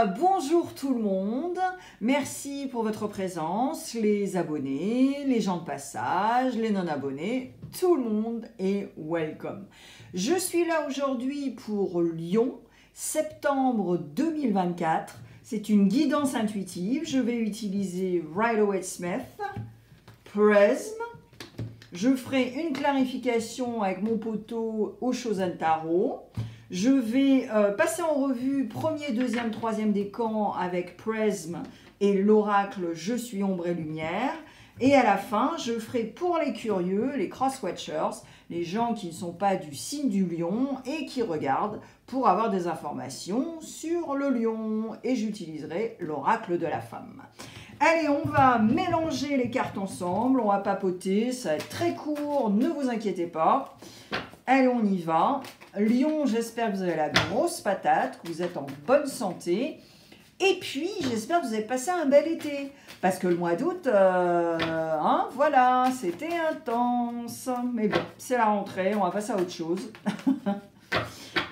Bonjour tout le monde, merci pour votre présence, les abonnés, les gens de passage, les non-abonnés, tout le monde est welcome. Je suis là aujourd'hui pour Lyon, septembre 2024. C'est une guidance intuitive, je vais utiliser Rider-Waite-Smith, Prism. Je ferai une clarification avec mon poteau au Chosen Tarot. Je vais passer en revue premier, deuxième, troisième décan avec Prism et l'oracle Je suis ombre et lumière. Et à la fin, je ferai pour les curieux, les cross-watchers, les gens qui ne sont pas du signe du lion et qui regardent pour avoir des informations sur le lion. Et j'utiliserai l'oracle de la femme. Allez, on va mélanger les cartes ensemble, on va papoter, ça va être très court, ne vous inquiétez pas. Allez, on y va. Lion, j'espère que vous avez la grosse patate, que vous êtes en bonne santé. Et puis, j'espère que vous avez passé un bel été. Parce que le mois d'août, voilà, c'était intense. Mais bon, c'est la rentrée, on va passer à autre chose.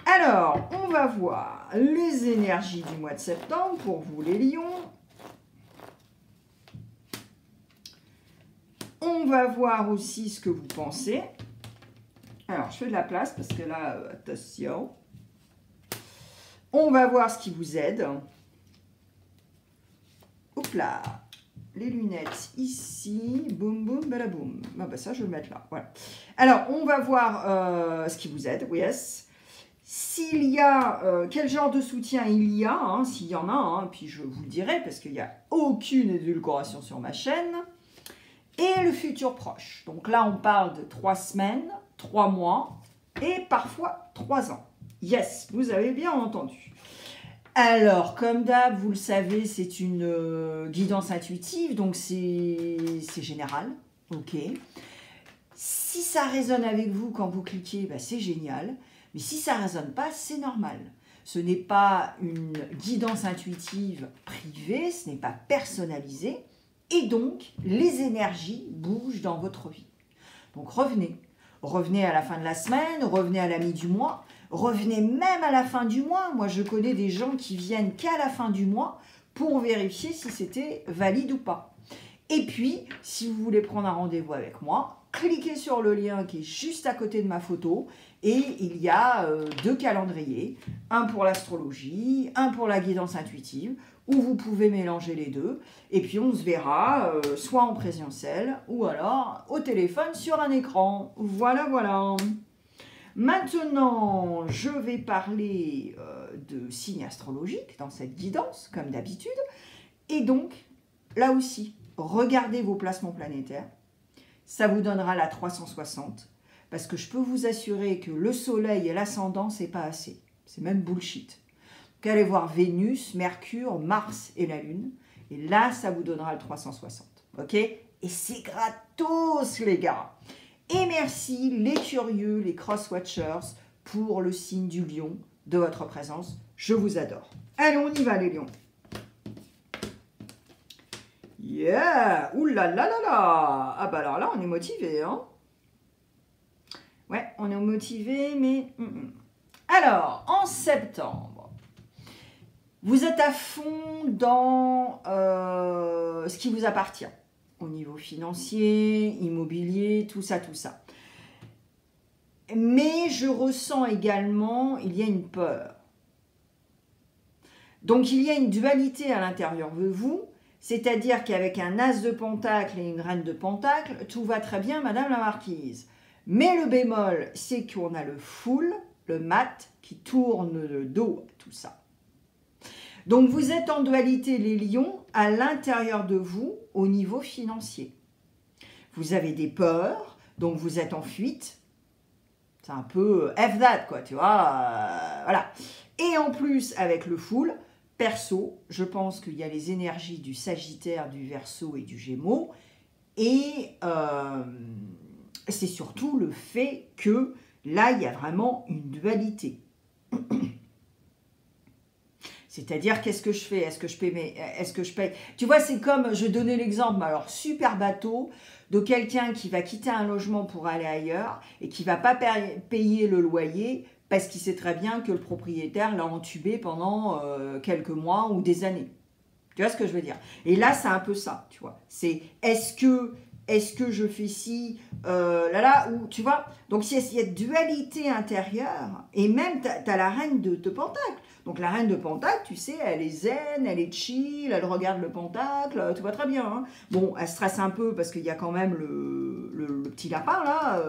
Alors, on va voir les énergies du mois de septembre pour vous les lions. On va voir aussi ce que vous pensez. Alors, je fais de la place parce que là, attention. On va voir ce qui vous aide. Hop là. Les lunettes ici. Boum, boum, balaboum. Ah bah ça, je vais le mettre là. Voilà. Alors, on va voir ce qui vous aide. Yes. S'il y a, quel genre de soutien il y a, hein, s'il y en a, hein, puis je vous le dirai parce qu'il n'y a aucune édulcoration sur ma chaîne. Et le futur proche. Donc là, on parle de 3 semaines, 3 mois et parfois 3 ans. Yes, vous avez bien entendu. Alors, comme d'hab, vous le savez, c'est une guidance intuitive, donc c'est général. Ok. Si ça résonne avec vous quand vous cliquez, bah, c'est génial. Mais si ça ne résonne pas, c'est normal. Ce n'est pas une guidance intuitive privée, ce n'est pas personnalisé. Et donc, les énergies bougent dans votre vie. Donc, revenez. Revenez à la fin de la semaine, revenez à la mi du mois, revenez même à la fin du mois. Moi, je connais des gens qui viennent qu'à la fin du mois pour vérifier si c'était valide ou pas. Et puis, si vous voulez prendre un rendez-vous avec moi, cliquez sur le lien qui est juste à côté de ma photo et il y a 2 calendriers, un pour l'astrologie, un pour la guidance intuitive, où vous pouvez mélanger les deux. Et puis on se verra soit en présentiel ou alors au téléphone sur un écran. Voilà, voilà. Maintenant, je vais parler de signes astrologiques dans cette guidance, comme d'habitude. Et donc, là aussi, regardez vos placements planétaires. Ça vous donnera la 360. Parce que je peux vous assurer que le soleil et l'ascendant, c'est pas assez. C'est même bullshit. Donc, allez voir Vénus, Mercure, Mars et la Lune. Et là, ça vous donnera le 360. Ok? Et c'est gratos, les gars. Et merci, les curieux, les cross-watchers, pour le signe du lion de votre présence. Je vous adore. Allez, on y va, les lions. Yeah! Ouh là là là là! Ah bah alors là, on est motivé, hein? Ouais, on est motivé, mais... Alors, en septembre, vous êtes à fond dans ce qui vous appartient. Au niveau financier, immobilier, tout ça, tout ça. Mais je ressens également, il y a une peur. Donc, il y a une dualité à l'intérieur de vous. C'est-à-dire qu'avec un as de pentacle et une reine de pentacle, tout va très bien, madame la marquise. Mais le bémol, c'est qu'on a le full, le mat, qui tourne le dos à tout ça. Donc, vous êtes en dualité, les lions, à l'intérieur de vous, au niveau financier. Vous avez des peurs, donc vous êtes en fuite. C'est un peu F that, quoi, tu vois. Voilà. Et en plus, avec le full, perso, je pense qu'il y a les énergies du Sagittaire, du Verseau et du Gémeaux. Et c'est surtout le fait que là, il y a vraiment une dualité. C'est-à-dire, qu'est-ce que je fais? Est-ce que je paye? Tu vois, c'est comme, je donnais l'exemple, alors super bateau, de quelqu'un qui va quitter un logement pour aller ailleurs et qui ne va pas payer le loyer parce qu'il sait très bien que le propriétaire l'a entubé pendant quelques mois ou des années. Tu vois ce que je veux dire? Et là, c'est un peu ça, tu vois. C'est est-ce que je fais ci, là, ou tu vois. Donc, il y a dualité intérieure, et même, tu as la reine de pentacle. Donc, la reine de pentacle, tu sais, elle est zen, elle est chill, elle regarde le pentacle, tu vois très bien. Hein. Bon, elle stresse un peu parce qu'il y a quand même le petit lapin, là,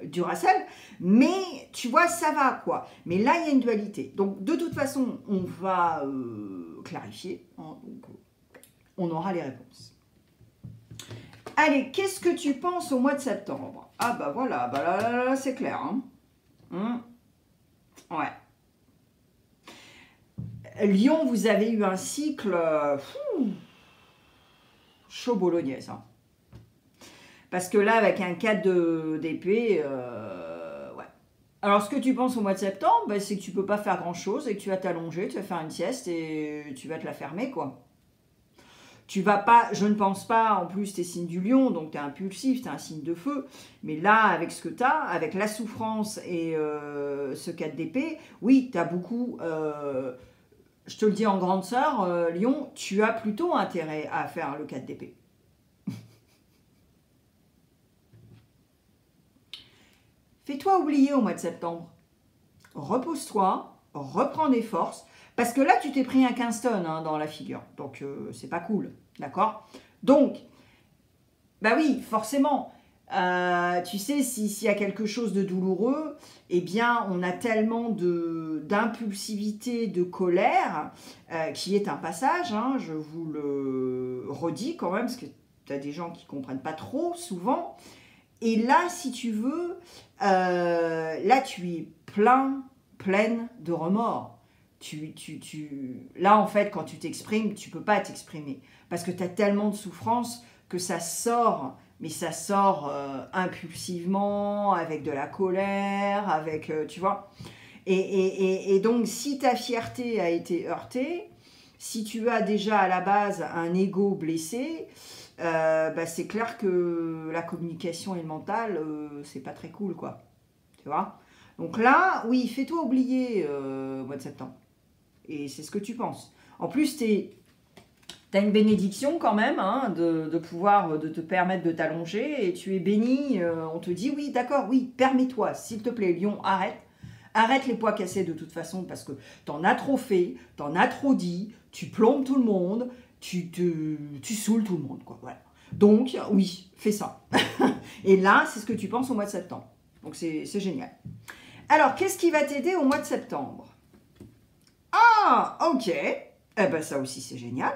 Duracell, mais tu vois, ça va, quoi. Mais là, il y a une dualité. Donc, de toute façon, on va clarifier. Hein, donc, on aura les réponses. Allez, qu'est-ce que tu penses au mois de septembre? Ah, bah voilà, bah là c'est clair. Hein. Ouais. Lion, vous avez eu un cycle chaud bolognaise. Hein. Parce que là, avec un 4 d'épée, ouais. Alors, ce que tu penses au mois de septembre, bah, c'est que tu peux pas faire grand-chose et que tu vas t'allonger, tu vas faire une sieste et tu vas te la fermer, quoi. Tu vas pas, je ne pense pas, en plus, tu es signe du lion, donc tu es impulsif, tu es un signe de feu. Mais là, avec ce que tu as, avec la souffrance et ce 4 d'épée, oui, tu as beaucoup... je te le dis en grande sœur, Lion, tu as plutôt intérêt à faire le 4 d'épée. Fais-toi oublier au mois de septembre. Repose-toi, reprends des forces, parce que là, tu t'es pris un 15 tonnes hein, dans la figure. Donc, c'est pas cool, d'accord? Donc, bah oui, forcément, tu sais, s'il y a quelque chose de douloureux, eh bien, on a tellement d'impulsivité, de colère, qui est un passage, hein, je vous le redis quand même, parce que tu as des gens qui ne comprennent pas trop, souvent. Et là, si tu veux, là, tu es pleine de remords. Là, en fait, quand tu t'exprimes, tu ne peux pas t'exprimer. Parce que tu as tellement de souffrance que ça sort, mais ça sort impulsivement, avec de la colère, avec, tu vois. Et donc, si ta fierté a été heurtée, si tu as déjà à la base un ego blessé, bah, c'est clair que la communication et le mental, c'est pas très cool, quoi. Tu vois? Donc là, oui, fais-toi oublier au mois de septembre. Et c'est ce que tu penses. En plus, tu as une bénédiction quand même, hein, de pouvoir, de te permettre de t'allonger, et tu es béni, on te dit, oui, d'accord, oui, permets-toi, s'il te plaît, Lion, arrête. Arrête les poids cassés de toute façon, parce que t'en as trop fait, t'en as trop dit, tu plombes tout le monde, tu saoules tout le monde, quoi, voilà. Donc, oui, fais ça. Et là, c'est ce que tu penses au mois de septembre. Donc, c'est génial. Alors, qu'est-ce qui va t'aider au mois de septembre? Ah, ok. Eh ben, ça aussi, c'est génial.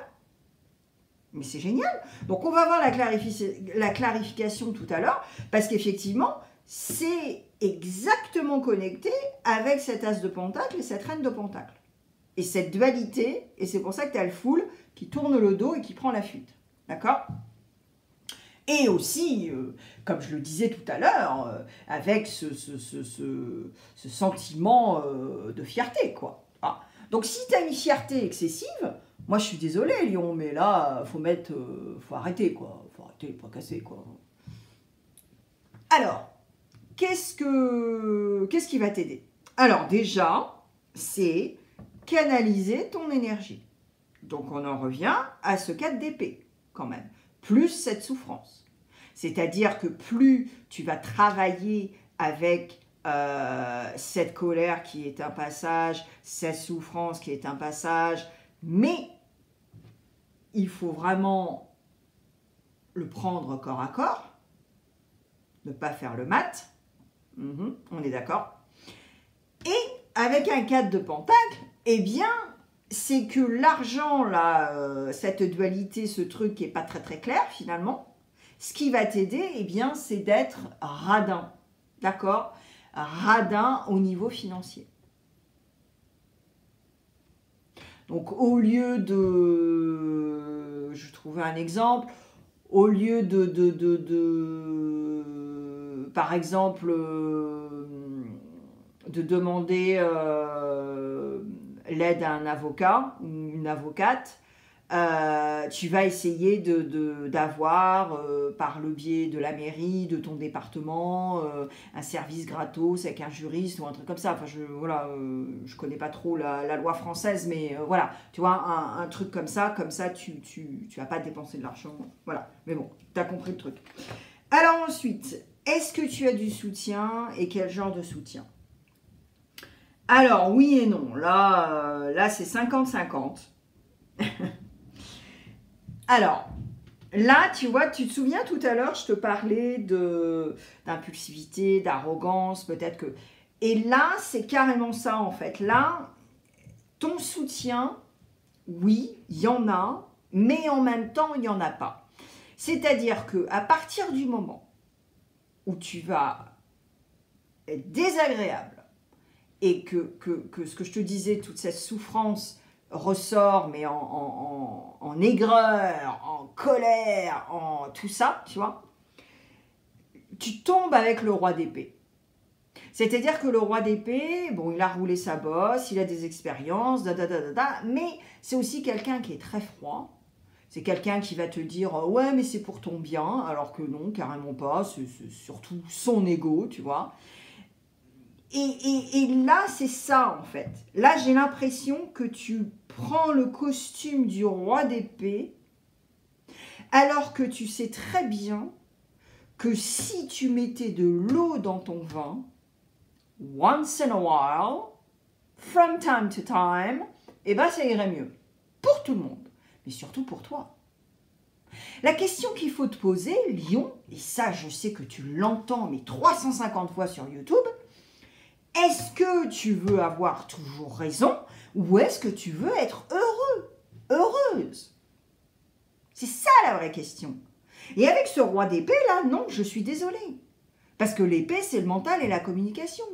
Mais c'est génial. Donc, on va voir la clarification tout à l'heure, parce qu'effectivement, c'est exactement connecté avec cet as de pentacle et cette reine de pentacle. Et cette dualité, et c'est pour ça que tu as le foule qui tourne le dos et qui prend la fuite. D'accord? Et aussi, comme je le disais tout à l'heure, avec ce sentiment de fierté, quoi. Ah. Donc, si tu as une fierté excessive, moi, je suis désolée, Lion, mais là, faut arrêter, quoi. Faut arrêter, pas casser, quoi. Alors, qu'est-ce qui va t'aider? Alors, déjà, c'est canaliser ton énergie. Donc, on en revient à ce 4 d'épée, quand même. Plus cette souffrance. C'est-à-dire que plus tu vas travailler avec cette colère qui est un passage, cette souffrance qui est un passage, mais il faut vraiment le prendre corps à corps, ne pas faire le mat, on est d'accord. Et avec un 4 de pentacle, eh bien, c'est que l'argent, là, cette dualité, ce truc qui n'est pas très très clair finalement, ce qui va t'aider, eh bien, c'est d'être radin, d'accord? Radin au niveau financier. Donc, au lieu de... Je trouvais un exemple. Au lieu par exemple, de demander l'aide à un avocat ou une avocate, Tu vas essayer d'avoir, par le biais de la mairie, de ton département, un service gratos avec un juriste ou un truc comme ça. Enfin, voilà, je connais pas trop la loi française, mais voilà, tu vois, un truc comme ça, tu vas pas dépenser de l'argent. Voilà, mais bon, tu as compris le truc. Alors ensuite, est-ce que tu as du soutien et quel genre de soutien? Alors, oui et non. Là c'est 50-50. Alors, là, tu vois, tu te souviens tout à l'heure, je te parlais d'impulsivité, d'arrogance, peut-être que... Et là, c'est carrément ça, en fait. Là, ton soutien, oui, il y en a, mais en même temps, il n'y en a pas. C'est-à-dire qu'à partir du moment où tu vas être désagréable et que ce que je te disais, toute cette souffrance ressort, mais en aigreur, en colère, en tout ça, tu vois, tu tombes avec le roi d'épée. C'est-à-dire que le roi d'épée, bon, il a roulé sa bosse, il a des expériences, mais c'est aussi quelqu'un qui est très froid. C'est quelqu'un qui va te dire « Ouais, mais c'est pour ton bien », alors que non, carrément pas, c'est surtout son ego, tu vois. Et là, c'est ça, en fait. Là, j'ai l'impression que tu prends le costume du roi d'épée, alors que tu sais très bien que si tu mettais de l'eau dans ton vin, once in a while, from time to time, eh ben, ça irait mieux. Pour tout le monde, mais surtout pour toi. La question qu'il faut te poser, Lion, et ça, je sais que tu l'entends, mais 350 fois sur YouTube, est-ce que tu veux avoir toujours raison ou est-ce que tu veux être heureux, heureuse? C'est ça la vraie question. Et avec ce roi d'épée là, non, je suis désolée. Parce que l'épée, c'est le mental et la communication.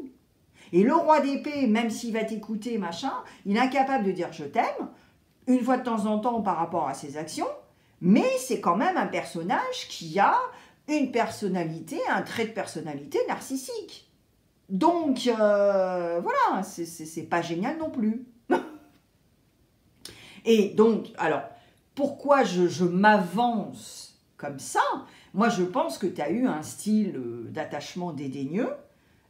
Et le roi d'épée, même s'il va t'écouter, machin, il est incapable de dire je t'aime, une fois de temps en temps par rapport à ses actions, mais c'est quand même un personnage qui a une personnalité, un trait de personnalité narcissique. Donc, voilà, c'est pas génial non plus. Et donc, alors, pourquoi je m'avance comme ça? Moi, je pense que tu as eu un style d'attachement dédaigneux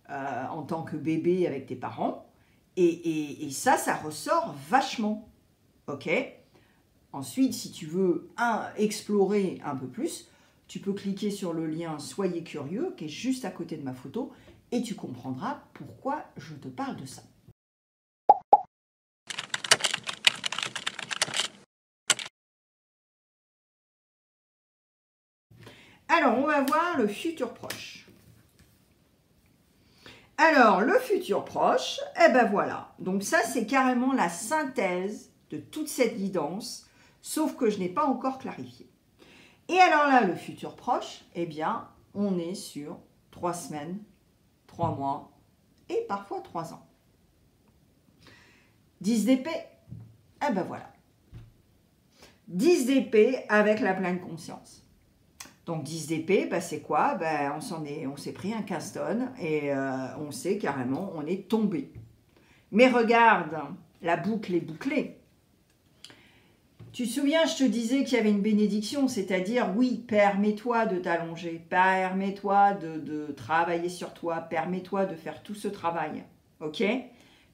en tant que bébé avec tes parents. Et ça ressort vachement. Ok? Ensuite, si tu veux explorer un peu plus, tu peux cliquer sur le lien « Soyez curieux » qui est juste à côté de ma photo et tu comprendras pourquoi je te parle de ça. Alors, on va voir le futur proche. Alors, le futur proche, eh ben voilà. Donc ça, c'est carrément la synthèse de toute cette guidance, sauf que je n'ai pas encore clarifié. Et alors là, le futur proche, eh bien, on est sur 3 semaines, 3 mois et parfois 3 ans. 10 d'épée, eh ben voilà. 10 d'épée avec la pleine conscience. Donc 10 d'épée, ben c'est quoi? Ben, on s'est pris un casse-tonne et on sait carrément, on est tombé. Mais regarde, la boucle est bouclée. Tu te souviens, je te disais qu'il y avait une bénédiction, c'est-à-dire, oui, permets-toi de t'allonger, permets-toi de travailler sur toi, permets-toi de faire tout ce travail, ok?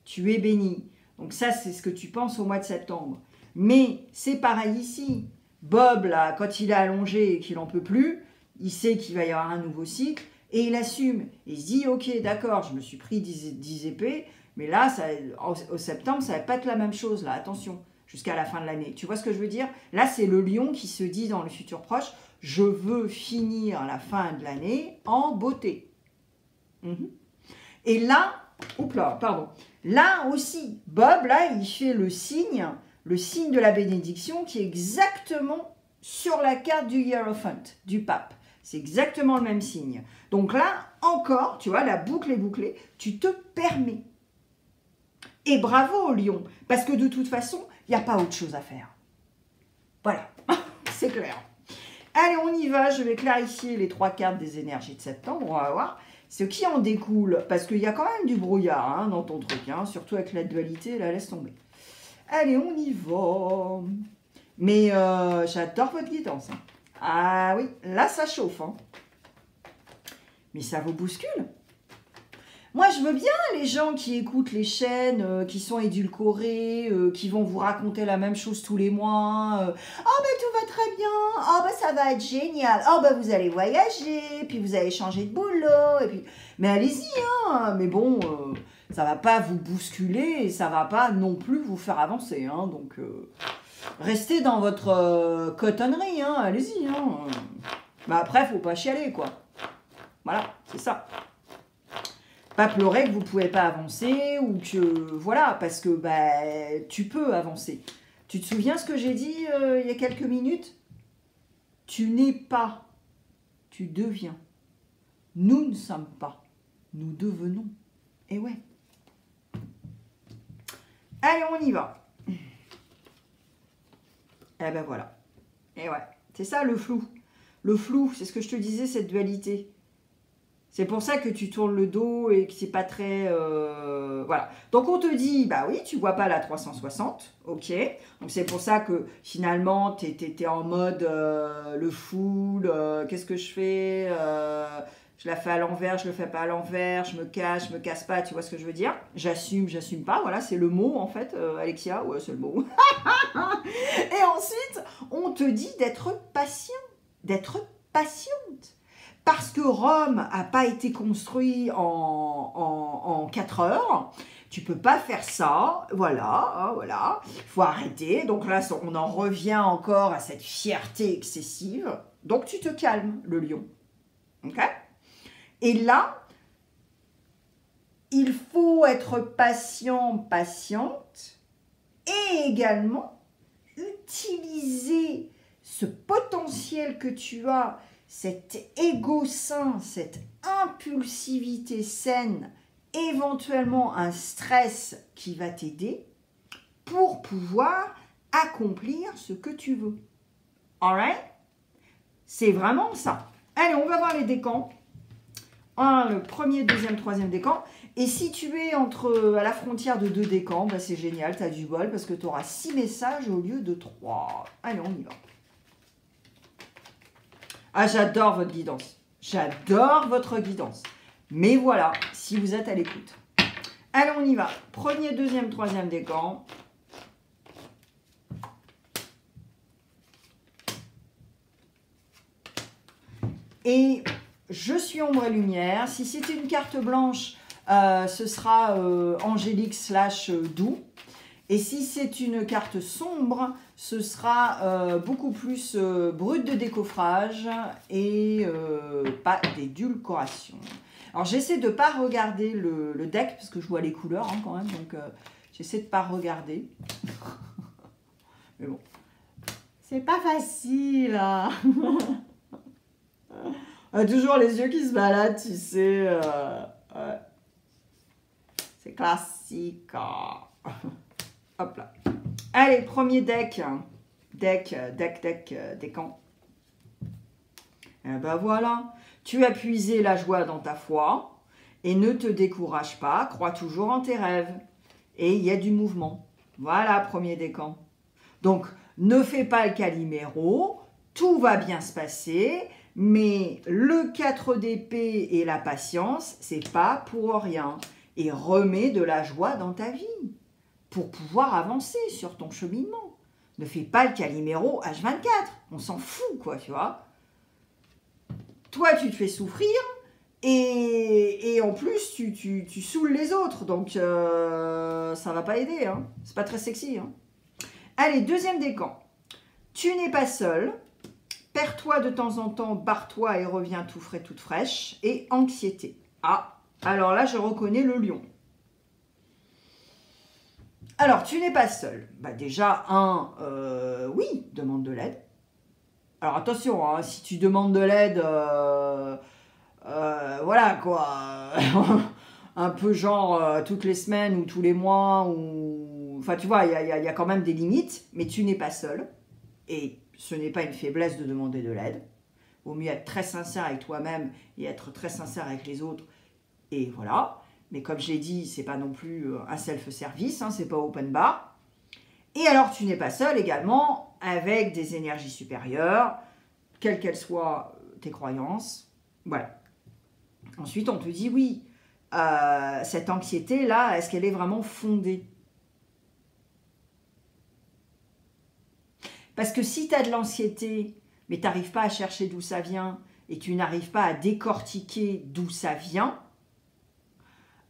Tu es béni. Donc ça, c'est ce que tu penses au mois de septembre. Mais c'est pareil ici. Bob, là, quand il est allongé et qu'il n'en peut plus, il sait qu'il va y avoir un nouveau cycle et il assume. Et il se dit, ok, d'accord, je me suis pris 10 épées, mais là, au septembre, ça va pas être la même chose, là, attention. Jusqu'à la fin de l'année. Tu vois ce que je veux dire? Là, c'est le lion qui se dit dans le futur proche, je veux finir la fin de l'année en beauté. Et là, pardon. Là aussi, Bob, là, il fait le signe de la bénédiction qui est exactement sur la carte du Hiérophant, du pape. C'est exactement le même signe. Donc là, encore, tu vois, la boucle est bouclée, tu te permets. Et bravo au lion, parce que de toute façon, il n'y a pas autre chose à faire. Voilà, c'est clair. Allez, on y va. Je vais clarifier les 3 cartes des énergies de septembre. On va voir ce qui en découle. Parce qu'il y a quand même du brouillard dans ton truc. Surtout avec la dualité, là, laisse tomber. Allez, on y va. Mais j'adore votre guidance. Hein. Ah oui, là, ça chauffe. Hein. Mais ça vous bouscule. Moi, je veux bien les gens qui écoutent les chaînes, qui sont édulcorées, qui vont vous raconter la même chose tous les mois. Oh, ben tout va très bien. Oh, ben ça va être génial. Oh, ben vous allez voyager, puis vous allez changer de boulot. Et puis... Mais allez-y, hein. Mais bon, ça va pas vous bousculer et ça va pas non plus vous faire avancer. Hein. Donc, restez dans votre cotonnerie. Hein. Allez-y. Hein. Mais après, faut pas chialer, quoi. Voilà, c'est ça. Pas pleurer que vous ne pouvez pas avancer ou que... Voilà, parce que bah, tu peux avancer. Tu te souviens ce que j'ai dit il y a quelques minutes? Tu n'es pas, tu deviens. Nous ne sommes pas, nous devenons. Et ouais. Allez, on y va. Eh ben voilà. Et ouais, c'est ça le flou. Le flou, c'est ce que je te disais, cette dualité. C'est pour ça que tu tournes le dos et que c'est pas très... voilà. Donc, on te dit, bah oui, tu vois pas la 360. Ok. Donc, c'est pour ça que finalement, tu étais en mode le full. Qu'est-ce que je fais je la fais à l'envers, je le fais pas à l'envers. Je me casse pas. Tu vois ce que je veux dire? J'assume pas. Voilà, c'est le mot en fait, Alexia. Ouais, c'est le mot. Et ensuite, on te dit d'être patient. D'être patiente. Parce que Rome n'a pas été construit en 4 heures, tu peux pas faire ça, voilà, hein, voilà, il faut arrêter. Donc là, on en revient encore à cette fierté excessive. Donc tu te calmes, le lion, ok? Et là, il faut être patient, patiente, et également utiliser ce potentiel que tu as, cet ego sain, cette impulsivité saine, éventuellement un stress qui va t'aider pour pouvoir accomplir ce que tu veux. Alright? C'est vraiment ça. Allez, on va voir les décans. Le premier, deuxième, troisième décan. Et si tu es à la frontière de 2 décans, bah c'est génial, tu as du bol parce que tu auras 6 messages au lieu de 3. Allez, on y va. Ah, j'adore votre guidance. J'adore votre guidance. Mais voilà, si vous êtes à l'écoute. Allez, on y va. Premier, deuxième, troisième décan. Et je suis ombre et lumière. Si c'était une carte blanche, ce sera angélique / doux. Et si c'est une carte sombre, ce sera beaucoup plus brut de décoffrage et pas d'édulcoration. Alors j'essaie de ne pas regarder le deck, parce que je vois les couleurs hein, quand même, donc j'essaie de ne pas regarder. Mais bon, c'est pas facile. Hein. Toujours les yeux qui se baladent, tu sais. Ouais. C'est classique. Hop là. Allez, premier deck. Décan. Et ben voilà. Tu as puisé la joie dans ta foi et ne te décourage pas. Crois toujours en tes rêves. Et il y a du mouvement. Voilà, premier décan. Donc, ne fais pas le caliméro. Tout va bien se passer. Mais le 4 d'épée et la patience, c'est pas pour rien. Et remets de la joie dans ta vie pour pouvoir avancer sur ton cheminement. Ne fais pas le caliméro H24. On s'en fout, quoi, tu vois. Toi, tu te fais souffrir et en plus, tu saoules les autres. Donc, ça va pas aider. Hein. C'est pas très sexy. Hein. Allez, deuxième décan. Tu n'es pas seul. Perds-toi de temps en temps, barre-toi et reviens tout frais, toute fraîche. Et anxiété. Ah, alors là, je reconnais le lion. Alors, tu n'es pas seul. Bah déjà, oui, demande de l'aide. Alors, attention, hein, si tu demandes de l'aide, voilà, quoi. Un peu genre toutes les semaines ou tous les mois. Ou... Enfin, tu vois, il y a quand même des limites, mais tu n'es pas seul. Et ce n'est pas une faiblesse de demander de l'aide. Il vaut mieux être très sincère avec toi-même et être très sincère avec les autres. Et voilà. Mais comme je l'ai dit, c'est pas non plus un self-service, hein, c'est pas open bar. Et alors, tu n'es pas seul également. avec des énergies supérieures, quelles qu'elles soient tes croyances. Voilà. Ensuite, on te dit oui, cette anxiété-là, est-ce qu'elle est vraiment fondée? Parce que si tu as de l'anxiété, mais tu n'arrives pas à chercher d'où ça vient, et tu n'arrives pas à décortiquer d'où ça vient,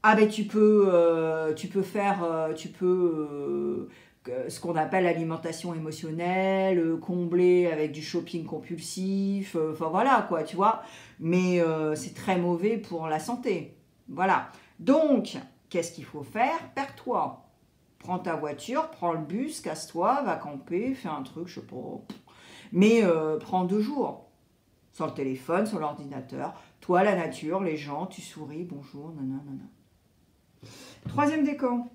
ah ben tu peux faire ce qu'on appelle l'alimentation émotionnelle, combler avec du shopping compulsif, enfin voilà quoi, tu vois. Mais c'est très mauvais pour la santé. Voilà. Donc, qu'est-ce qu'il faut faire? Perds-toi. Prends ta voiture, prends le bus, casse-toi, va camper, fais un truc, je sais pas. Mais prends 2 jours. Sur le téléphone, sur l'ordinateur. Toi, la nature, les gens, tu souris, bonjour, nanana. 3e décan.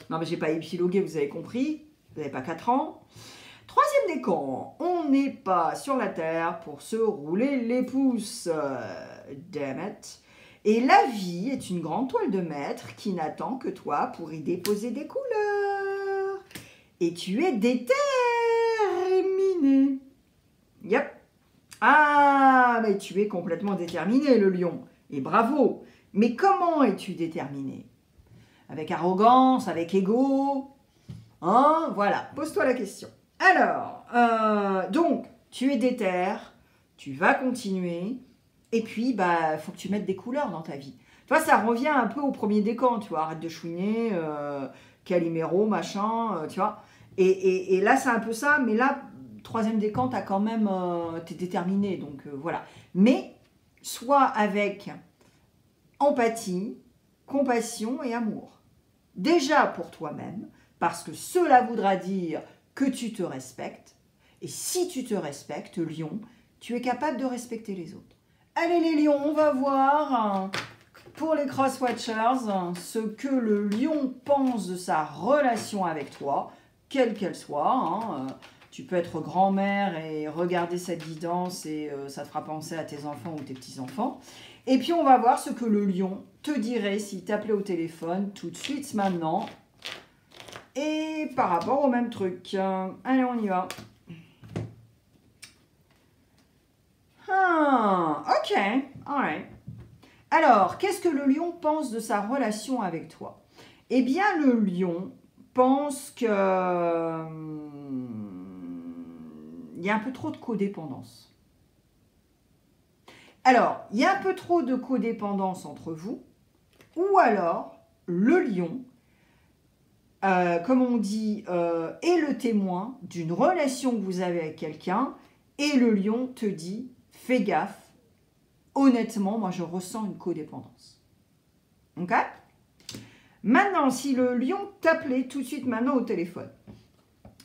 Non, mais j'ai pas épilogué, vous avez compris. Vous n'avez pas 4 ans. 3e décan. On n'est pas sur la terre pour se rouler les pouces. Damn it. Et la vie est une grande toile de maître qui n'attend que toi pour y déposer des couleurs. Et tu es déterminé. Yep. Ah, mais tu es complètement déterminé, le lion. Et bravo. Mais comment es-tu déterminé? Avec arrogance, avec ego? Hein? Voilà, pose-toi la question. Alors, donc, tu es déter, tu vas continuer, et puis, bah, faut que tu mettes des couleurs dans ta vie. Tu vois, ça revient un peu au premier décan, tu vois, arrête de chouiner, Calimero, machin, tu vois. Et là, c'est un peu ça, mais là, 3e décan, t'as quand même, t'es déterminé, donc voilà. Mais, soit avec empathie, compassion et amour. Déjà pour toi-même, parce que cela voudra dire que tu te respectes. Et si tu te respectes, lion, tu es capable de respecter les autres. Allez les lions, on va voir pour les cross-watchers ce que le lion pense de sa relation avec toi, quelle qu'elle soit. Hein. Tu peux être grand-mère et regarder cette guidance et ça te fera penser à tes enfants ou tes petits-enfants. Et puis on va voir ce que le lion te dirait s'il t'appelait au téléphone tout de suite maintenant. Et par rapport au même truc. Allez, on y va. Ok, alright. Alors, qu'est-ce que le lion pense de sa relation avec toi? Eh bien, le lion pense que il y a un peu trop de codépendance. Alors, il y a un peu trop de codépendance entre vous, ou alors le lion, comme on dit, est le témoin d'une relation que vous avez avec quelqu'un, et le lion te dit, fais gaffe, honnêtement, moi je ressens une codépendance. Ok? Maintenant, si le lion t'appelait tout de suite maintenant au téléphone,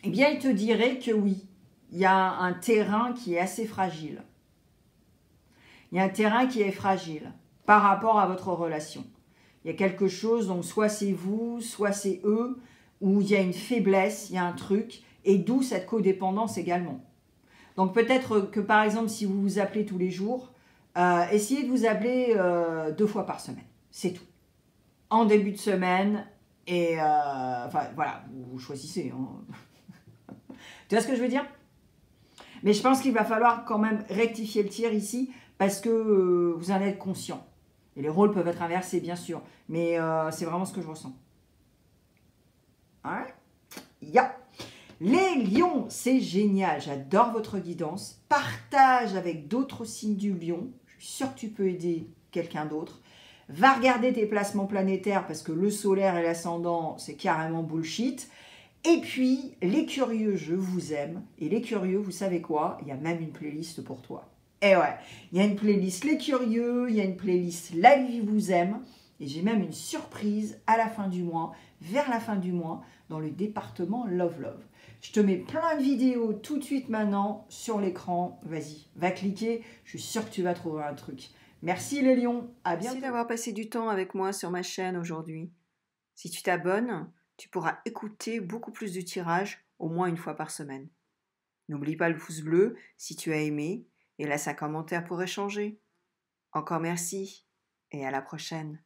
eh bien il te dirait que oui, il y a un terrain qui est assez fragile. Il y a un terrain qui est fragile par rapport à votre relation. Il y a quelque chose, donc soit c'est vous, soit c'est eux, où il y a une faiblesse, il y a un truc, et d'où cette codépendance également. Donc peut-être que par exemple, si vous vous appelez tous les jours, essayez de vous appeler 2 fois par semaine, c'est tout. En début de semaine, et enfin voilà, vous choisissez. Hein. Tu vois ce que je veux dire? Mais je pense qu'il va falloir quand même rectifier le tir ici, parce que vous en êtes conscient. Et les rôles peuvent être inversés, bien sûr. Mais c'est vraiment ce que je ressens. Hein? Yeah. Les lions, c'est génial. J'adore votre guidance. Partage avec d'autres signes du lion. Je suis sûre que tu peux aider quelqu'un d'autre. Va regarder tes placements planétaires parce que le solaire et l'ascendant, c'est carrément bullshit. Et puis, les curieux, je vous aime. Et les curieux, vous savez quoi? Il y a même une playlist pour toi. Et ouais, il y a une playlist Les Curieux, il y a une playlist La vie vous aime. Et j'ai même une surprise à la fin du mois, vers la fin du mois, dans le département Love Love. Je te mets plein de vidéos tout de suite maintenant sur l'écran. Vas-y, va cliquer, je suis sûre que tu vas trouver un truc. Merci les lions, à bientôt. Merci d'avoir passé du temps avec moi sur ma chaîne aujourd'hui. Si tu t'abonnes, tu pourras écouter beaucoup plus de tirages au moins une fois par semaine. N'oublie pas le pouce bleu si tu as aimé et laisse un commentaire pour échanger. Encore merci et à la prochaine.